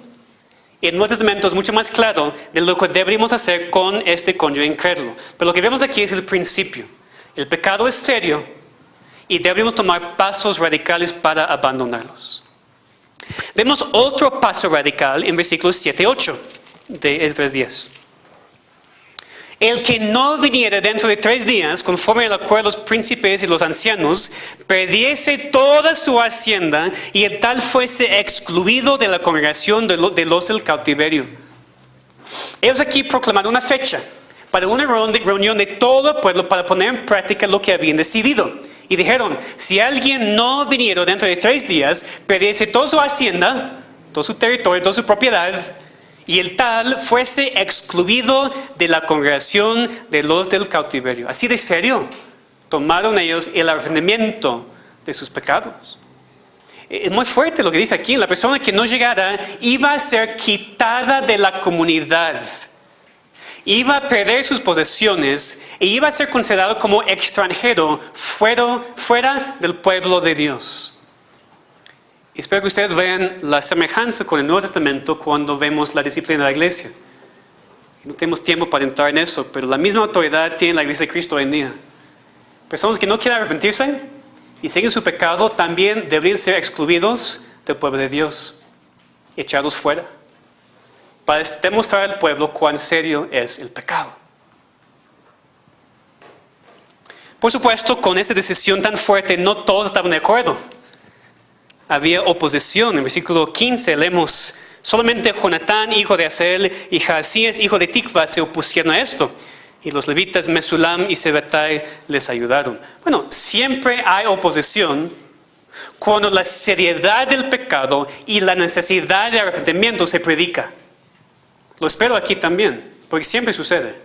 El Nuevo Testamento es mucho más claro de lo que deberíamos hacer con este cónyuge incrédulo. Pero lo que vemos aquí es el principio. El pecado es serio y deberíamos tomar pasos radicales para abandonarlos. Vemos otro paso radical en versículos 7 y 8 de Esdras 10. El que no viniera dentro de 3 días, conforme al acuerdo de los príncipes y los ancianos, perdiese toda su hacienda y el tal fuese excluido de la congregación de los del cautiverio. Ellos aquí proclamaron una fecha para una reunión de todo el pueblo para poner en práctica lo que habían decidido. Y dijeron, si alguien no viniera dentro de 3 días, perdiese toda su hacienda, todo su territorio, toda su propiedad, y el tal fuese excluido de la congregación de los del cautiverio. Así de serio tomaron ellos el arrepentimiento de sus pecados. Es muy fuerte lo que dice aquí. La persona que no llegara iba a ser quitada de la comunidad. Iba a perder sus posesiones e iba a ser considerado como extranjero fuera del pueblo de Dios. Y espero que ustedes vean la semejanza con el Nuevo Testamento cuando vemos la disciplina de la iglesia. No tenemos tiempo para entrar en eso, pero la misma autoridad tiene la iglesia de Cristo hoy en día. Personas que no quieren arrepentirse y siguen su pecado también deberían ser excluidos del pueblo de Dios, echados fuera, para demostrar al pueblo cuán serio es el pecado. Por supuesto, con esta decisión tan fuerte, no todos estaban de acuerdo. Había oposición. En versículo 15 leemos, solamente Jonatán, hijo de Asael, y Jaasías, hijo de Tikva, se opusieron a esto. Y los levitas Mesulam y Sebetai les ayudaron. Bueno, siempre hay oposición cuando la seriedad del pecado y la necesidad de arrepentimiento se predica. Lo espero aquí también, porque siempre sucede.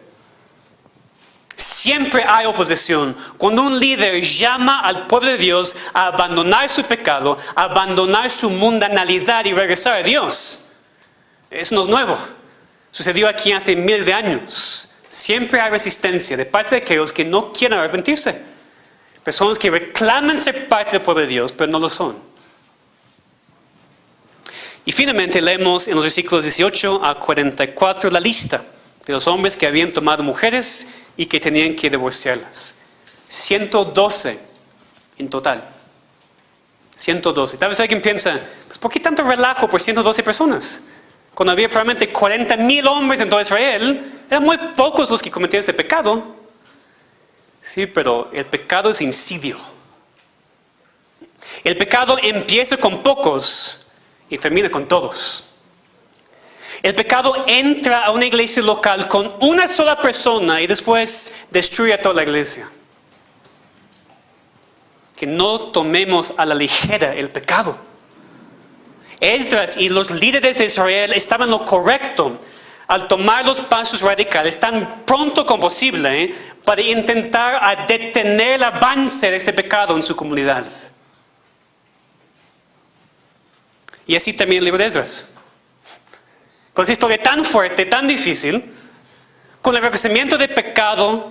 Siempre hay oposición. Cuando un líder llama al pueblo de Dios a abandonar su pecado, a abandonar su mundanalidad y regresar a Dios. Eso no es nuevo. Sucedió aquí hace miles de años. Siempre hay resistencia de parte de aquellos que no quieren arrepentirse. Personas que reclaman ser parte del pueblo de Dios, pero no lo son. Y finalmente leemos en los versículos 18 a 44 la lista de los hombres que habían tomado mujeres y que tenían que divorciarlas. 112 en total. 112. Tal vez alguien piensa, pues ¿por qué tanto relajo por 112 personas? Cuando había probablemente 40,000 hombres en todo Israel, eran muy pocos los que cometían este pecado. Sí, pero el pecado es insidio. El pecado empieza con pocos y termina con todos. El pecado entra a una iglesia local con una sola persona y después destruye a toda la iglesia. Que no tomemos a la ligera el pecado. Esdras y los líderes de Israel estaban en lo correcto al tomar los pasos radicales tan pronto como posible para intentar detener el avance de este pecado en su comunidad. Y así también el libro de Esdras. Con esa historia tan fuerte, tan difícil, con el reconocimiento de pecado,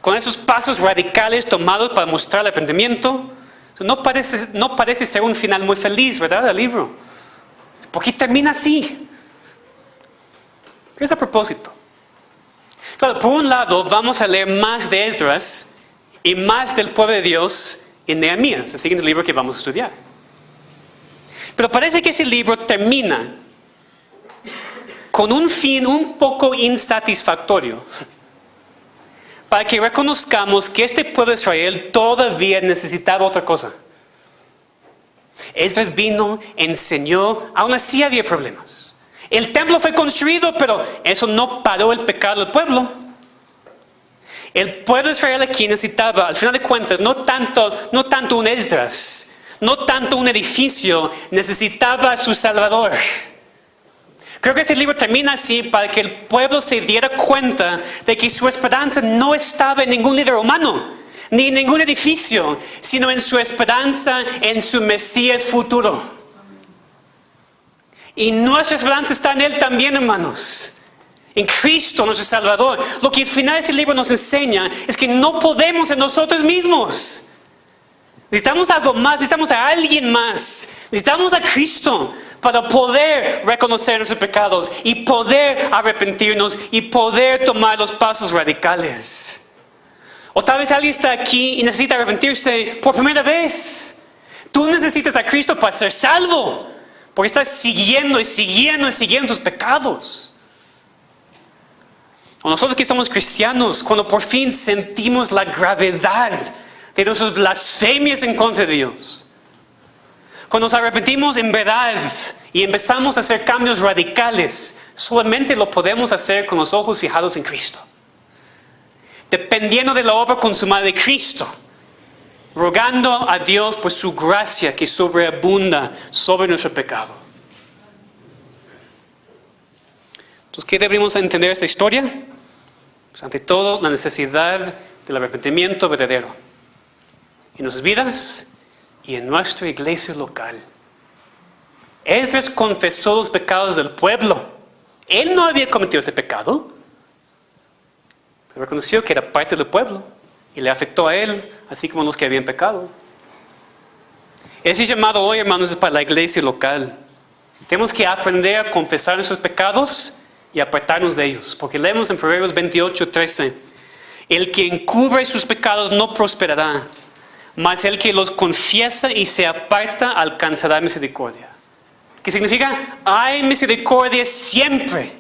con esos pasos radicales tomados para mostrar el arrepentimiento, no parece ser un final muy feliz, ¿verdad? El libro. ¿Por qué termina así? ¿Qué es a propósito? Claro, por un lado vamos a leer más de Esdras y más del pueblo de Dios en Nehemías, el siguiente libro que vamos a estudiar. Pero parece que ese libro termina con un fin un poco insatisfactorio, para que reconozcamos que este pueblo de Israel todavía necesitaba otra cosa. Esdras vino, enseñó, aún así había problemas. El templo fue construido, pero eso no paró el pecado del pueblo. El pueblo de Israel aquí necesitaba, al final de cuentas, no tanto un Esdras, no tanto un edificio, necesitaba a su Salvador. Creo que ese libro termina así para que el pueblo se diera cuenta de que su esperanza no estaba en ningún líder humano, ni en ningún edificio, sino en su esperanza en su Mesías futuro. Y nuestra esperanza está en Él también, hermanos. En Cristo, nuestro Salvador. Lo que al final ese libro nos enseña es que no podemos en nosotros mismos. Necesitamos algo más, necesitamos a alguien más. Necesitamos a Cristo para poder reconocer nuestros pecados y poder arrepentirnos y poder tomar los pasos radicales. O tal vez alguien está aquí y necesita arrepentirse por primera vez. Tú necesitas a Cristo para ser salvo, porque estás siguiendo tus pecados. O nosotros que somos cristianos, cuando por fin sentimos la gravedad de nuestras blasfemias en contra de Dios, cuando nos arrepentimos en verdad y empezamos a hacer cambios radicales, solamente lo podemos hacer con los ojos fijados en Cristo, dependiendo de la obra consumada de Cristo, rogando a Dios por su gracia que sobreabunda sobre nuestro pecado. Entonces, ¿qué debemos entender de esta historia? Pues, ante todo, la necesidad del arrepentimiento verdadero en nuestras vidas y en nuestra iglesia local. Esdras confesó los pecados del pueblo. Él no había cometido ese pecado, pero reconoció que era parte del pueblo y le afectó a él, así como los que habían pecado. Ese llamado hoy, hermanos, es para la iglesia local. Tenemos que aprender a confesar nuestros pecados y apartarnos de ellos, porque leemos en Proverbios 28:13: el que encubre sus pecados no prosperará, mas el que los confiesa y se aparta alcanzará misericordia. ¿Qué significa? Hay misericordia siempre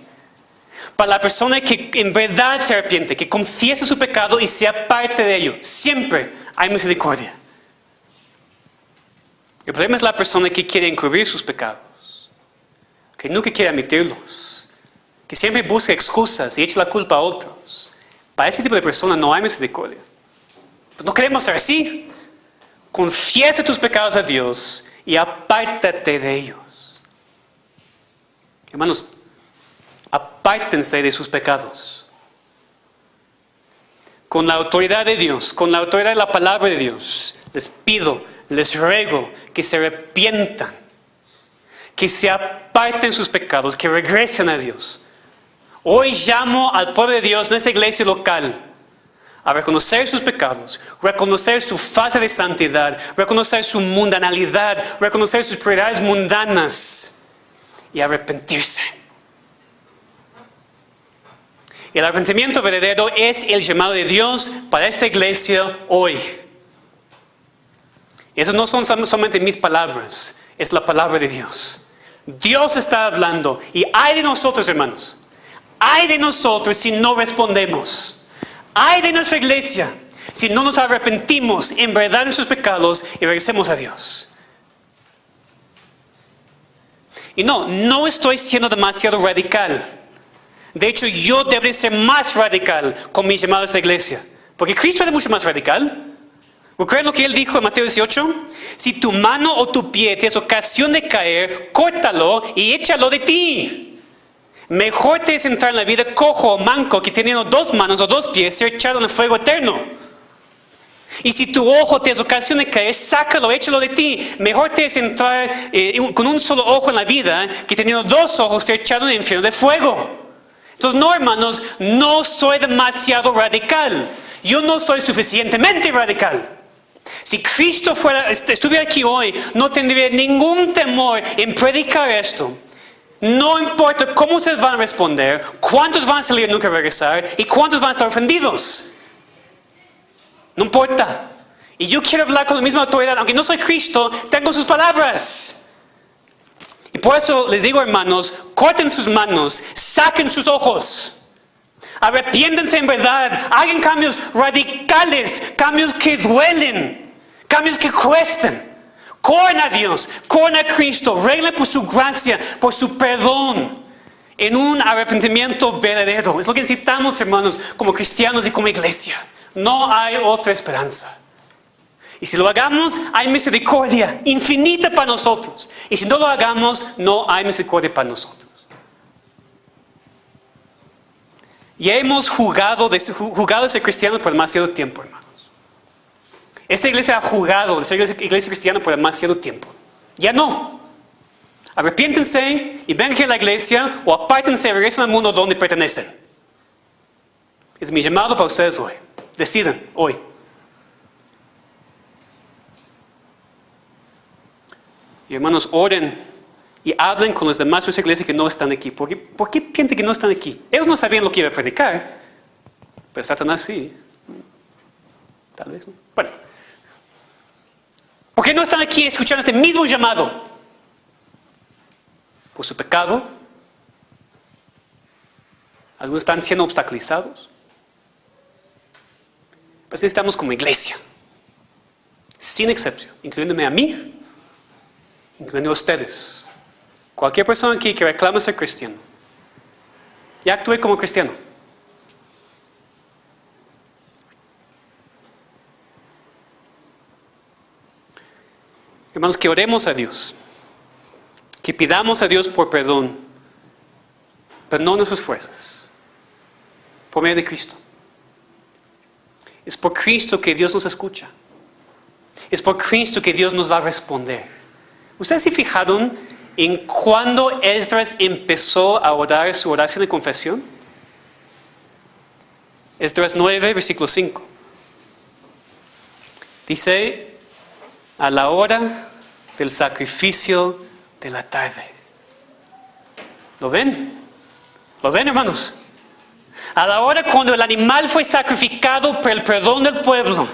para la persona que en verdad se arrepiente, que confiesa su pecado y se aparte de ello. Siempre hay misericordia. El problema es la persona que quiere encubrir sus pecados, que nunca quiere admitirlos, que siempre busca excusas y echa la culpa a otros. Para ese tipo de persona no hay misericordia. Pues no queremos ser así. confiesa tus pecados a Dios y apártate de ellos. Hermanos, apártense de sus pecados. Con la autoridad de Dios, con la autoridad de la palabra de Dios, les pido, les ruego que se arrepientan, que se aparten sus pecados, que regresen a Dios. Hoy llamo al pueblo de Dios en esta iglesia local a reconocer sus pecados, reconocer su falta de santidad, reconocer su mundanalidad, reconocer sus prioridades mundanas y arrepentirse. El arrepentimiento verdadero es el llamado de Dios para esta iglesia hoy. Eso no son solamente mis palabras, es la palabra de Dios. Dios está hablando y hay de nosotros, hermanos. Hay de nosotros si no respondemos. Hay de nuestra iglesia si no nos arrepentimos en verdad de nuestros pecados y regresemos a Dios. Y no estoy siendo demasiado radical. De hecho, yo debería ser más radical con mi llamado a esta iglesia. Porque Cristo era mucho más radical. ¿Recuerdan lo que Él dijo en Mateo 18? Si tu mano o tu pie te es ocasión de caer, córtalo y échalo de ti. Mejor te es entrar en la vida cojo o manco que teniendo 2 manos o 2 pies ser echado en el fuego eterno. Y si tu ojo te es ocasión de caer, sácalo, échalo de ti. Mejor te es entrar con un solo ojo en la vida que teniendo 2 ojos ser echado en el infierno de fuego. Entonces, no, hermanos, no soy demasiado radical. Yo no soy suficientemente radical. Si Cristo estuviera aquí hoy, no tendría ningún temor en predicar esto. No importa cómo ustedes van a responder, cuántos van a salir y nunca regresar, y cuántos van a estar ofendidos. No importa. Y yo quiero hablar con la misma autoridad, aunque no soy Cristo, tengo sus palabras. Y por eso les digo, hermanos, corten sus manos, saquen sus ojos, arrepiéntense en verdad, hagan cambios radicales, cambios que duelen, cambios que cuestan. Corran a Dios, corran a Cristo, reglen por su gracia, por su perdón, en un arrepentimiento verdadero. Es lo que necesitamos, hermanos, como cristianos y como iglesia. No hay otra esperanza. Y si lo hagamos, hay misericordia infinita para nosotros. Y si no lo hagamos, no hay misericordia para nosotros. Y hemos jugado de ser cristianos por demasiado tiempo, hermanos. Esta iglesia ha jugado de ser iglesia cristiana por demasiado tiempo. Ya no. Arrepiéntense y vengan a la iglesia o apártense y regresen al mundo donde pertenecen. Es mi llamado para ustedes hoy. Decidan hoy. Y hermanos, oren y hablen con los demás de su iglesia que no están aquí. ¿Por qué piensan que no están aquí? Ellos no sabían lo que iba a predicar, pero Satanás sí. Tal vez no. Bueno, ¿por qué no están aquí escuchando este mismo llamado? Por su pecado. Algunos están siendo obstaculizados. Pues estamos como iglesia, sin excepción, incluyéndome a mí, incluyendo a ustedes. Cualquier persona aquí que reclame ser cristiano, ya actúe como cristiano. Hermanos, que oremos a Dios, que pidamos a Dios por perdón, pero no nuestras fuerzas, por medio de Cristo. Es por Cristo que Dios nos escucha. Es por Cristo que Dios nos va a responder. ¿Ustedes se fijaron en cuándo Esdras empezó a orar su oración de confesión? Esdras 9, versículo 5. Dice, a la hora del sacrificio de la tarde. ¿Lo ven? ¿Lo ven, hermanos? A la hora cuando el animal fue sacrificado por el perdón del pueblo.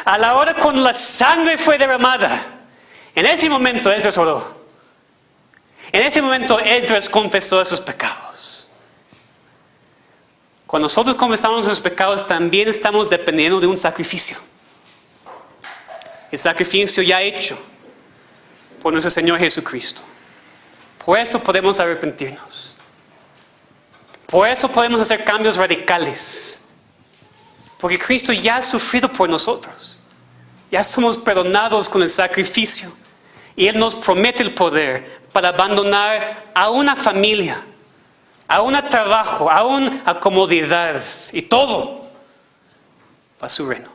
A la hora cuando la sangre fue derramada. En ese momento Esdras oró. En ese momento Esdras confesó sus pecados. Cuando nosotros confesamos nuestros pecados, también estamos dependiendo de un sacrificio. El sacrificio ya hecho por nuestro Señor Jesucristo. Por eso podemos arrepentirnos. Por eso podemos hacer cambios radicales. Porque Cristo ya ha sufrido por nosotros. Ya somos perdonados con el sacrificio. Y Él nos promete el poder para abandonar a una familia, a un trabajo, a una comodidad y todo para su reino.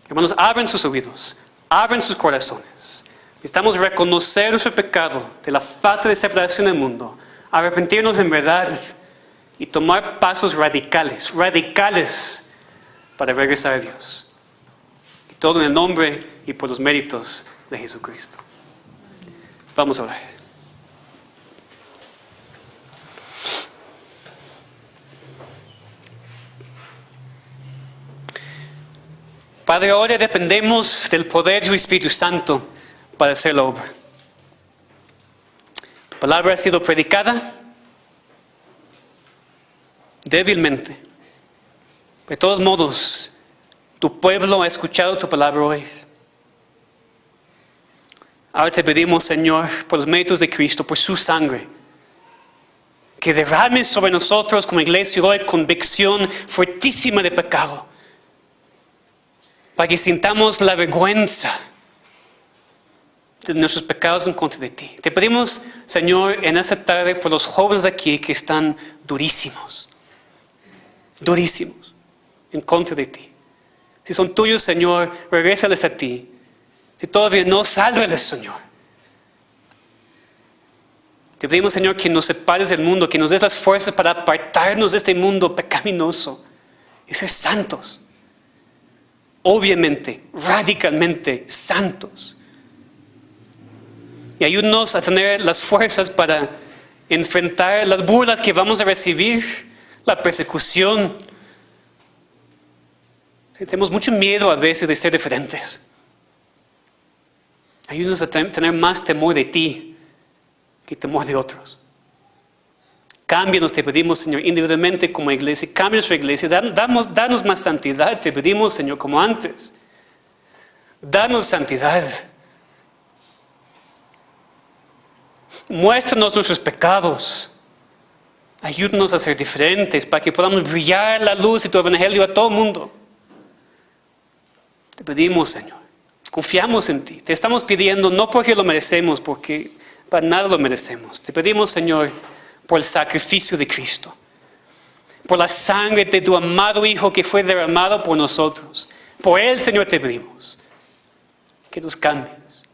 Hermanos, abren sus oídos, abren sus corazones. Necesitamos reconocer nuestro pecado de la falta de separación del mundo, arrepentirnos en verdad y tomar pasos radicales para regresar a Dios. Y todo en el nombre y por los méritos de Jesucristo. Vamos a orar. Padre, ahora dependemos del poder del Espíritu Santo para hacer la obra. Tu palabra ha sido predicada débilmente. De todos modos, tu pueblo ha escuchado tu palabra hoy. Ahora te pedimos, Señor, por los méritos de Cristo, por su sangre, que derrame sobre nosotros como iglesia hoy convicción fuertísima de pecado, para que sintamos la vergüenza de nuestros pecados en contra de ti. Te pedimos, Señor, en esta tarde por los jóvenes aquí que están durísimos en contra de ti. Si son tuyos, Señor, regrésales a ti. Si todavía no, sálvales, Señor. Te pedimos, Señor, que nos separes del mundo, que nos des las fuerzas para apartarnos de este mundo pecaminoso y ser santos. Obviamente, radicalmente santos. Y ayúdanos a tener las fuerzas para enfrentar las burlas que vamos a recibir, la persecución. Tenemos mucho miedo a veces de ser diferentes. Ayúdanos a tener más temor de ti que temor de otros. Cámbianos, te pedimos, Señor, individualmente como iglesia. Cambia nuestra iglesia. Danos más santidad, te pedimos, Señor, como antes. Danos santidad. Muéstranos nuestros pecados. Ayúdanos a ser diferentes para que podamos brillar la luz de tu evangelio a todo el mundo. Te pedimos, Señor. Confiamos en ti. Te estamos pidiendo no porque lo merecemos, porque para nada lo merecemos. Te pedimos, Señor, por el sacrificio de Cristo, por la sangre de tu amado Hijo que fue derramado por nosotros. Por Él, Señor, te pedimos que nos cambies,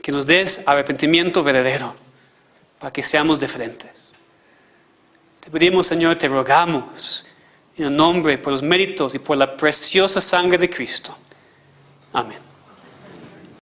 que nos des arrepentimiento verdadero para que seamos diferentes. Te pedimos, Señor, te rogamos en el nombre, por los méritos y por la preciosa sangre de Cristo. Amén.